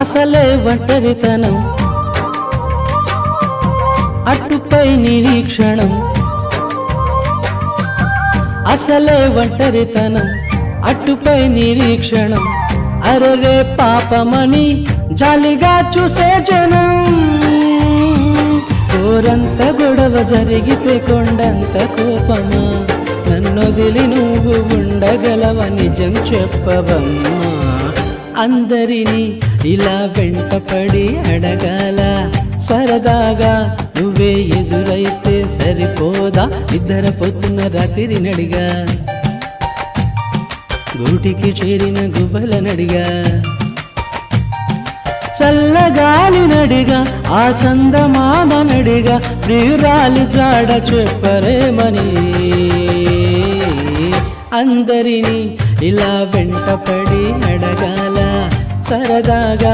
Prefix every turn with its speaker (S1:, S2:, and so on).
S1: అసలే ఒంటరితనం అట్టుపై నిరీక్షణం అసలే ఒంటరితనం అట్టుపై నిరీక్షణం అరరే పాపమని జాలిగా చూసే జనం కోరంత గొడవ జరిగితే కొండంత కోపమా నన్నొదిలి నువ్వు ఉండగలవ నిజం చెప్పవమ్మా అందరినీ ఇలా వెంటపడి అడగాల సరదాగా నువ్వే ఎదురైతే సరిపోదా నిద్ర పొద్దున రాత్రి నడిగా గూటికి చేరిన గుబల నడిగా చల్లగాలి నడిగా ఆ చందమామ నడిగా ప్రియురాలి జాడ చెప్పరేమని అందరినీ ఇలా వెంటపడి అడగాల సరదాగా